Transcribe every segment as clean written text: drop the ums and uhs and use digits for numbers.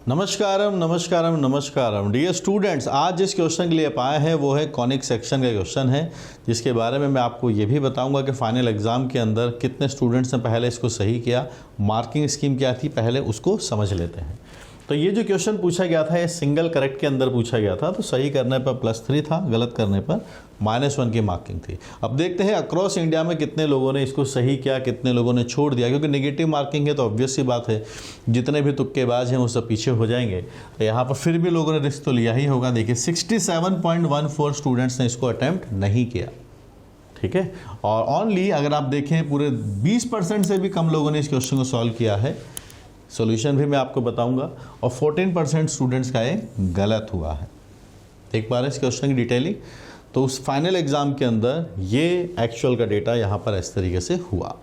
नमस्कारम नमस्कारम नमस्कारम dear students, आज जिस question के लिए पाए हैं वो है कॉनिक सेक्शन का क्वेश्चन है, जिसके बारे में मैं आपको ये भी बताऊंगा कि फाइनल एग्ज़ाम के अंदर कितने स्टूडेंट्स ने पहले इसको सही किया, मार्किंग स्कीम क्या थी, पहले उसको समझ लेते हैं। तो ये जो क्वेश्चन पूछा गया था ये सिंगल करेक्ट के अंदर पूछा गया था, तो सही करने पर +3 था, गलत करने पर -1 की मार्किंग थी। अब देखते हैं अक्रॉस इंडिया में कितने लोगों ने इसको सही किया, कितने लोगों ने छोड़ दिया, क्योंकि नेगेटिव मार्किंग है तो ऑब्वियस सी बात है जितने भी तुक्केबाज हैं वो सब पीछे हो जाएंगे। तो यहाँ पर फिर भी लोगों ने रिस्क तो लिया ही होगा। देखिए 67.14 स्टूडेंट्स ने इसको अटैम्प्ट नहीं किया, ठीक है। और ऑनली अगर आप देखें पूरे 20% से भी कम लोगों ने इस क्वेश्चन को सॉल्व किया है। सॉल्यूशन भी मैं आपको बताऊंगा। और 14% स्टूडेंट्स का ये गलत हुआ है। देख पा रहे हैं इस क्वेश्चन की डिटेलिंग। तो उस फाइनल एग्जाम के अंदर ये एक्चुअल का डेटा यहाँ पर इस तरीके से हुआ।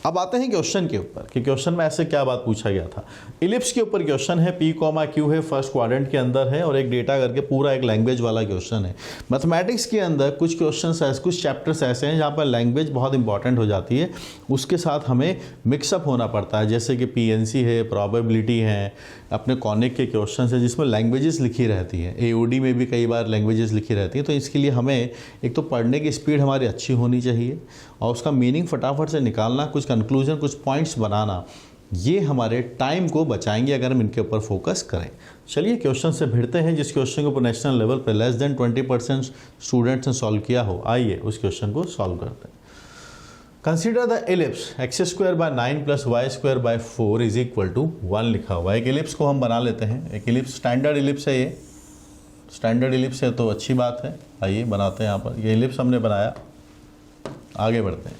अब आते हैं क्वेश्चन के ऊपर कि क्वेश्चन में ऐसे क्या बात पूछा गया था। इलिप्स के ऊपर क्वेश्चन है, P, Q है, फर्स्ट क्वाड्रेंट के अंदर है और एक डेटा करके पूरा एक लैंग्वेज वाला क्वेश्चन है। मैथमेटिक्स के अंदर कुछ क्वेश्चंस ऐसे, कुछ चैप्टर्स ऐसे हैं जहाँ पर लैंग्वेज बहुत इंपॉर्टेंट हो जाती है, उसके साथ हमें मिक्सअप होना पड़ता है। जैसे कि PNC है, प्रोबेबिलिटी है, अपने कॉनिक के क्वेश्चन है जिसमें लैंग्वेजेस लिखी रहती हैं। AOD में भी कई बार लैंग्वेजेस लिखी रहती हैं। तो इसके लिए हमें एक तो पढ़ने की स्पीड हमारी अच्छी होनी चाहिए और उसका मीनिंग फटाफट से निकालना, कुछ कंक्लूजन, कुछ पॉइंट्स बनाना, ये हमारे टाइम को बचाएंगे अगर हम इनके ऊपर फोकस करें। चलिए क्वेश्चन से भिड़ते हैं। जिस क्वेश्चन को नेशनल लेवल पर लेस देन 20% स्टूडेंट्स ने सॉल्व किया हो, आइए उस क्वेश्चन को सॉल्व करते हैं। Consider the ellipse x² by 9 + y² by 4 = 1 लिखा हुआ है। एक एलिप्स को हम बना लेते हैं। एक एलिप्स स्टैंडर्ड एलिप्स है, ये स्टैंडर्ड एलिप्स है तो अच्छी बात है। आइए बनाते हैं। यहाँ पर ये एलिप्स हमने बनाया, आगे बढ़ते हैं।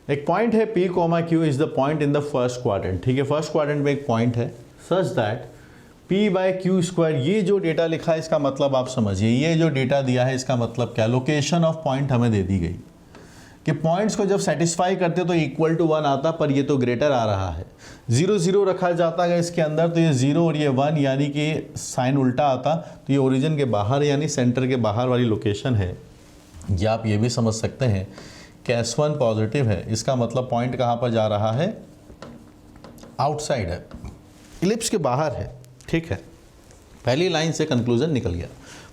एक पॉइंट है P, Q is the point in the first quadrant, ठीक है। फर्स्ट क्वाड्रेंट में एक पॉइंट है सच दैट P/Q²। ये जो डेटा लिखा है इसका मतलब आप समझिए, ये जो डेटा दिया है इसका मतलब क्या, लोकेशन ऑफ पॉइंट हमें दे दी गई कि पॉइंट्स को जब सेटिस्फाई करते तो =1 आता, पर ये तो ग्रेटर आ रहा है। 0 0 रखा जाता है इसके अंदर तो ये 0 और ये 1 यानी कि साइन उल्टा आता, तो ये ओरिजिन के बाहर यानी सेंटर के बाहर वाली लोकेशन है। या आप ये भी समझ सकते हैं कि S1 पॉजिटिव है, इसका मतलब पॉइंट कहाँ पर जा रहा है, आउटसाइड है, इलिप्स के बाहर है, ठीक है। पहली लाइन से कंक्लूजन निकल गया,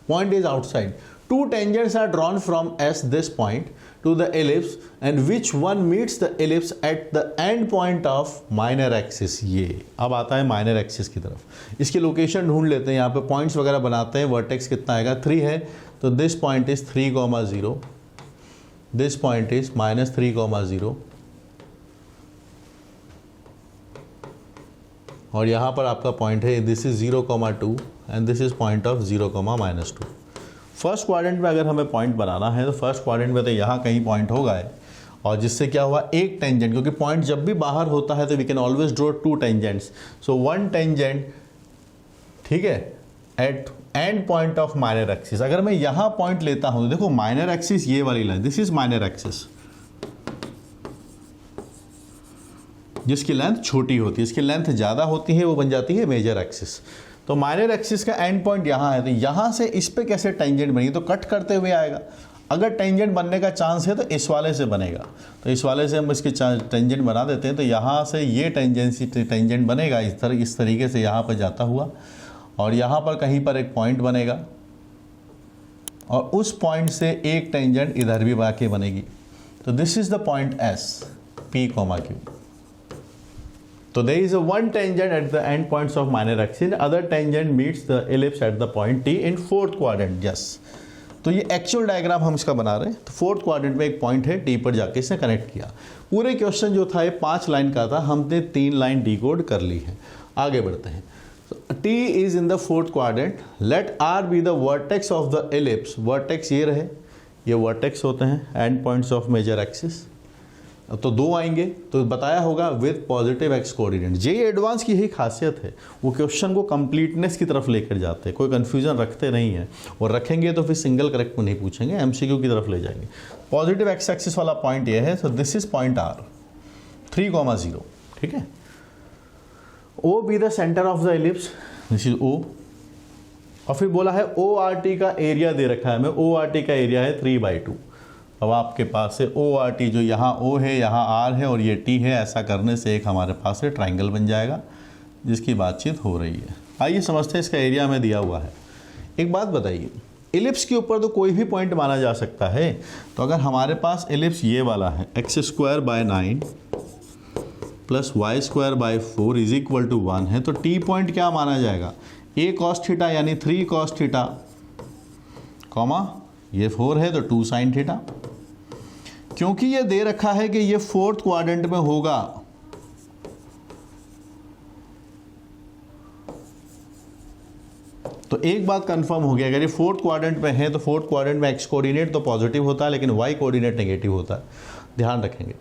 point is outside. 2 tangents are drawn from S this point to the ellipse and which one meets the ellipse at the end point of minor axis। ये अब आता है माइनर एक्सिस की तरफ। इसकी लोकेशन ढूंढ लेते हैं, यहाँ पे पॉइंट्स वगैरह बनाते हैं। वर्टेक्स कितना आएगा, 3 है, तो this point is 3,0, this point is -3,0 और यहाँ पर आपका पॉइंट है this is 0,2 and this is point of 0,-2। First quadrant में अगर हमें पॉइंट बनाना है तो फर्स्ट क्वाड्रेंट में तो यहाँ कहीं पॉइंट होगा है, और जिससे क्या हुआ, एक टेंजेंट, क्योंकि पॉइंट जब भी बाहर होता है तो we can always draw 2 tangents, so 1 tangent, ठीक है, at end point of minor axis. अगर मैं यहाँ पॉइंट लेता हूँ तो देखो माइनर एक्सिस ये वाली line, this is minor axis, जिसकी लेंथ छोटी होती है, इसकी लेंथ ज़्यादा होती है, वो बन जाती है मेजर एक्सिस। तो माइनर एक्सिस का एंड पॉइंट यहाँ है, तो यहाँ से इस पे कैसे टेंजेंट बनेगी, तो कट करते हुए आएगा। अगर टेंजेंट बनने का चांस है तो इस वाले से बनेगा, तो इस वाले से हम इसकी टेंजेंट बना देते हैं। तो यहाँ से ये टेंजेंट बनेगा इस तरीके से यहाँ पर जाता हुआ, और यहाँ पर कहीं पर एक पॉइंट बनेगा और उस पॉइंट से एक टेंजेंट इधर भी बाकी बनेगी। तो this is the point S, P, Q। So there is a one tangent at the end points of minor axis, other tangent meets the ellipse at the point T in fourth quadrant। yes, तो ये actual diagram हम इसका बना रहे हैं। तो fourth quadrant में एक पॉइंट है, T पर जाके इसने कनेक्ट किया। पूरे क्वेश्चन जो था ये 5 लाइन का था, हमने 3 लाइन डिकोड कर ली है। आगे बढ़ते हैं। T is in the fourth quadrant, let R be the vertex of the ellipse। Vertex ये रहे, ये वर्टेक्स होते हैं end points of major axis. तो 2 आएंगे, तो बताया होगा with positive x coordinate. JEE advance की यही खासियत है, वो क्वेश्चन को कंप्लीटनेस की तरफ लेकर जाते हैं, कोई कंफ्यूजन रखते नहीं है, और रखेंगे तो फिर सिंगल करेक्ट में नहीं पूछेंगे, MCQ की तरफ ले जाएंगे। पॉजिटिव एक्स एक्सिस वाला पॉइंट ये है, so this is point R, 3,0, ठीक है। O be the centre of the ellipse, this is O, और फिर बोला है ORT का एरिया दे रखा है हमें, ORT का एरिया है 3/2। अब आपके पास है ORT, जो यहाँ O है, यहाँ R है और ये T है। ऐसा करने से एक हमारे पास है ट्राइंगल बन जाएगा जिसकी बातचीत हो रही है। आइए समझते हैं इसका एरिया हमें दिया हुआ है। एक बात बताइए, एलिप्स के ऊपर तो कोई भी पॉइंट माना जा सकता है। तो अगर हमारे पास एलिप्स ये वाला है x²/9 plus y²/4 is equal to 1 है, तो टी पॉइंट क्या माना जाएगा, a cos थीटा यानी 3 cos थीटा, कॉमा ये 4 है तो 2 sin थीटा। क्योंकि ये दे रखा है कि ये 4th क्वाड्रेंट में होगा, तो एक बात कंफर्म हो गया, अगर ये 4th क्वाड्रेंट में है तो 4th क्वाड्रेंट में x कोऑर्डिनेट तो पॉजिटिव होता है लेकिन y कोऑर्डिनेट नेगेटिव होता है। ध्यान रखेंगे,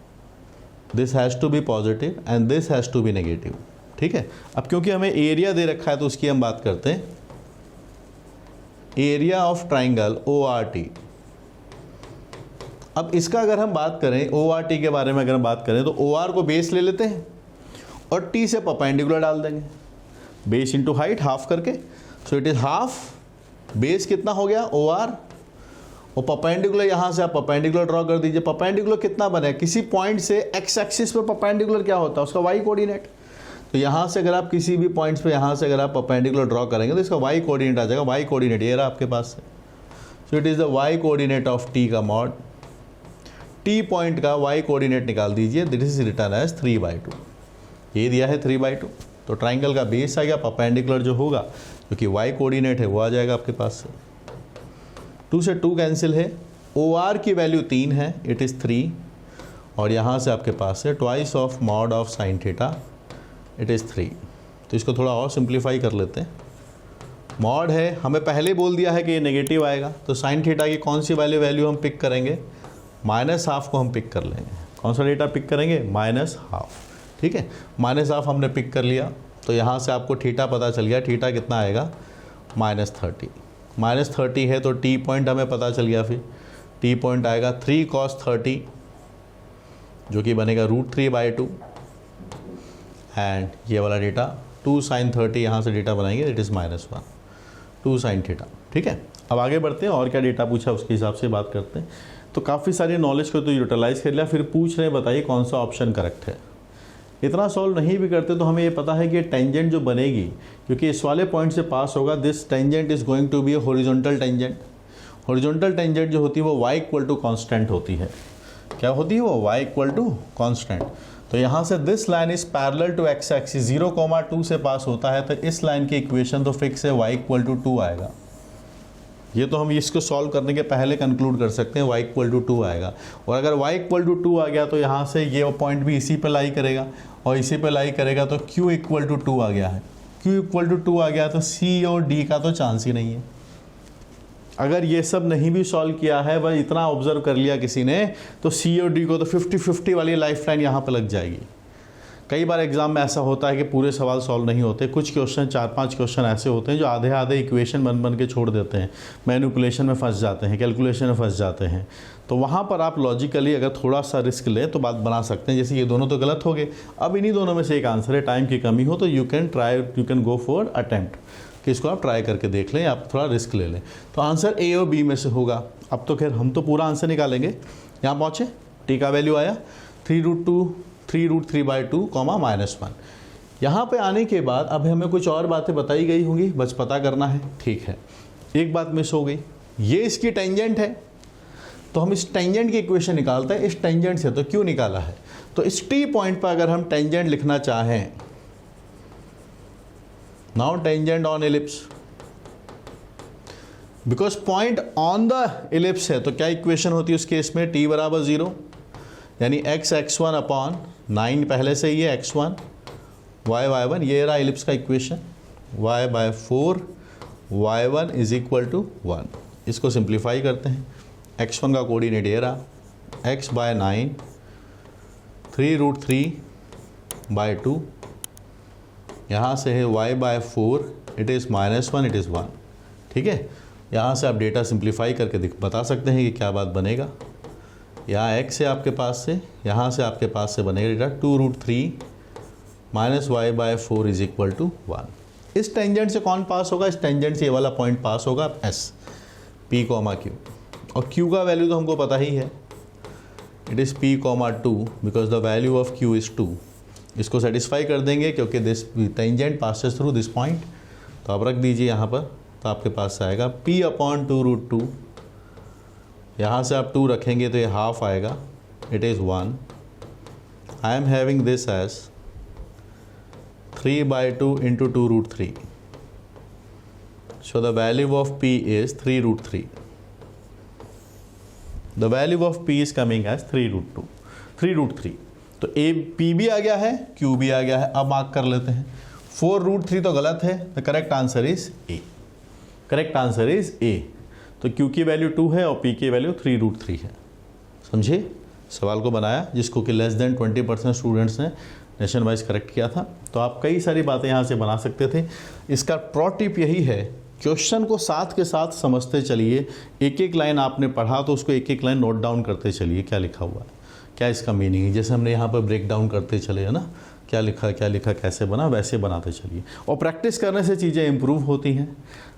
this has to be positive and this has to be negative. ठीक है, अब क्योंकि हमें एरिया दे रखा है तो उसकी हम बात करते हैं। Area of triangle ORT। अब इसका अगर हम बात करें ORT के बारे में, अगर हम बात करें तो OR को बेस ले लेते हैं और T से परपेंडिकुलर डाल देंगे, बेस इंटू हाइट हाफ करके। So it is half, base कितना हो गया OR, और परपेंडिकुलर यहाँ से आप परपेंडिकुलर ड्रॉ कर दीजिए। परपेंडिकुलर कितना बने, किसी पॉइंट से x एक्सिस पर परपेंडिकुलर क्या होता है, उसका y कोऑर्डिनेट। तो यहाँ से अगर आप किसी भी पॉइंट्स पे यहाँ से अगर आप परपेंडिकुलर ड्रॉ करेंगे तो इसका y कोऑर्डिनेट आ जाएगा। y कोऑर्डिनेट ये रहा आपके पास है। So it is the y coordinate of t का मॉड। t पॉइंट का y कोऑर्डिनेट निकाल दीजिए, दिस इज रिटर्न एज 3/2। ये दिया है 3/2, तो ट्राइंगल का बेस आ गया, परपेंडिकुलर जो होगा क्योंकि y कोऑर्डिनेट है वो आ जाएगा आपके पास से। 2 से 2 कैंसिल है, OR की वैल्यू 3 है, इट इज़ 3, और यहाँ से आपके पास है twice of mod of sine theta, it is 3। तो इसको थोड़ा और सिंप्लीफाई कर लेते हैं। मॉड है, हमें पहले बोल दिया है कि ये नेगेटिव आएगा, तो साइन थीटा की कौन सी वैल्यू हम पिक करेंगे, -½ को हम पिक कर लेंगे। कौन सा डेटा पिक करेंगे, -½ ठीक है, -½ हमने पिक कर लिया, तो यहाँ से आपको थीटा पता चल गया, थीटा कितना आएगा -30। -30 है तो टी पॉइंट हमें पता चल गया, फिर टी पॉइंट आएगा 3 cos 30 जो कि बनेगा √3/2, एंड ये वाला डेटा 2 sin 30 यहाँ से डेटा बनाएंगे, इट इज़ -1 2 sin थीटा। ठीक है, अब आगे बढ़ते हैं और क्या डेटा पूछा उसके हिसाब से बात करते हैं। तो काफ़ी सारी नॉलेज को तो यूटिलाइज़ कर लिया, फिर पूछ रहे हैं बताइए कौन सा ऑप्शन करेक्ट है। इतना सॉल्व नहीं भी करते तो हमें ये पता है कि टेंजेंट जो बनेगी, क्योंकि इस वाले पॉइंट से पास होगा, this tangent is going to be a horizontal tangent. Horizontal tangent जो होती है वो y = कांस्टेंट होती है। क्या होती है वो, y = कांस्टेंट। तो यहाँ से this line is parallel to x axis, 0,2 से पास होता है, तो इस लाइन की इक्वेशन तो फिक्स है, y = 2 आएगा। ये तो हम इसको सॉल्व करने के पहले कंक्लूड कर सकते हैं, y = 2 आएगा। और अगर y = 2 आ गया तो यहाँ से ये पॉइंट भी इसी पे लाई करेगा, और इसी पे लाई करेगा तो q = 2 आ गया है। q = 2 आ गया तो c और d का तो चांस ही नहीं है। अगर ये सब नहीं भी सॉल्व किया है, बस इतना ऑब्जर्व कर लिया किसी ने, तो c और d को तो 50-50 वाली लाइफ लाइन यहाँ पर लग जाएगी। कई बार एग्जाम में ऐसा होता है कि पूरे सवाल सॉल्व नहीं होते, कुछ क्वेश्चन 4-5 क्वेश्चन ऐसे होते हैं जो आधे आधे इक्वेशन बन के छोड़ देते हैं, मैनिपुलेशन में फंस जाते हैं, कैलकुलेशन में फंस जाते हैं। तो वहाँ पर आप लॉजिकली अगर थोड़ा सा रिस्क लें तो बात बना सकते हैं। जैसे ये दोनों तो गलत हो गए, अब इन्हीं दोनों में से एक आंसर है, टाइम की कमी हो तो you can go for attempt, कि इसको आप ट्राई करके देख लें, आप थोड़ा रिस्क ले लें। तो आंसर ए और बी में से होगा। अब तो खैर हम तो पूरा आंसर निकालेंगे। यहाँ पहुँचे, टी का वैल्यू आया 3√3/2, -1। यहाँ पे आने के बाद अब हमें कुछ और बातें बताई गई होंगी, बस पता करना है। ठीक है, एक बात मिस हो गई, ये इसकी टेंजेंट है, तो हम इस टेंजेंट की इक्वेशन निकालते हैं। इस टेंजेंट से तो क्यों निकाला है, तो इस टी पॉइंट पर अगर हम टेंजेंट लिखना चाहें, now tangent on ellipse, because point on the ellipse है, तो क्या इक्वेशन होती है उस केस में, t = 0, यानी x(x1/9) पहले से ही है, x1 y(y1), ये रहा एलिप्स का इक्वेशन, y/4 y1 = 1। इसको सिंप्लीफाई करते हैं, x1 का कोऑर्डिनेट ये रहा, x/9 3√3/2, यहाँ से है y/4, it is -1, it is 1। ठीक है, यहाँ से आप डेटा सिंप्लीफाई करके बता सकते हैं कि क्या बात बनेगा। यहाँ x है आपके पास से, यहाँ से आपके पास से बनेगा डेटा 2√3 - y/4 = 1। इस टेंजेंट से कौन पास होगा, इस टेंजेंट से ये वाला पॉइंट पास होगा, s p, q, और q का वैल्यू तो हमको पता ही है, it is p, 2, because the value of q is 2। इसको सेटिस्फाई कर देंगे क्योंकि this tangent passes through this point, तो आप रख दीजिए यहाँ पर, तो आपके पास आएगा p अपॉन 2√2। यहाँ से आप 2 रखेंगे तो ये हाफ आएगा, it is 1। I am having this as 3/2 into 2√3। So the value of p is 3√3। The value of p is coming as 3√3। तो ए p भी आ गया है, q भी आ गया है। अब मार्क कर लेते हैं। 4√3 तो गलत है, the correct answer is a. Correct answer is a. तो q की वैल्यू 2 है और p की वैल्यू 3√3 है। समझे सवाल को बनाया, जिसको कि लेस देन 20% स्टूडेंट्स ने नेशन वाइज करेक्ट किया था। तो आप कई सारी बातें यहाँ से बना सकते थे। इसका प्रो टिप यही है, क्वेश्चन को साथ के साथ समझते चलिए। एक एक लाइन आपने पढ़ा तो उसको एक एक लाइन नोट डाउन करते चलिए, क्या लिखा हुआ है, क्या इसका मीनिंग है। जैसे हमने यहाँ पर ब्रेक डाउन करते चले है ना, क्या लिखा कैसे बना, वैसे बनाते चलिए। और प्रैक्टिस करने से चीज़ें इम्प्रूव होती हैं।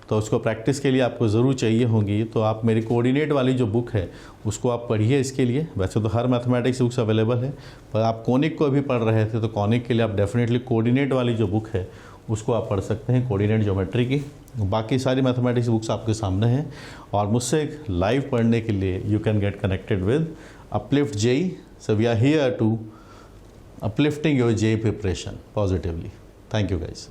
तो उसको प्रैक्टिस के लिए आपको ज़रूर चाहिए होंगी। तो आप मेरी कोऑर्डिनेट वाली जो बुक है उसको आप पढ़िए इसके लिए। वैसे तो हर मैथमेटिक्स बुक्स अवेलेबल है, पर आप कॉनिक को भी पढ़ रहे थे तो कॉनिक के लिए आप डेफिनेटली कोऑर्डिनेट वाली जो बुक है उसको आप पढ़ सकते हैं, कोऑर्डिनेट ज्योमेट्री की। बाकी सारी मैथमेटिक्स बुक्स आपके सामने हैं। और मुझसे लाइव पढ़ने के लिए you can get connected with uplift JEE। So we are here to uplifting your JEE preparation positively. Thank you guys.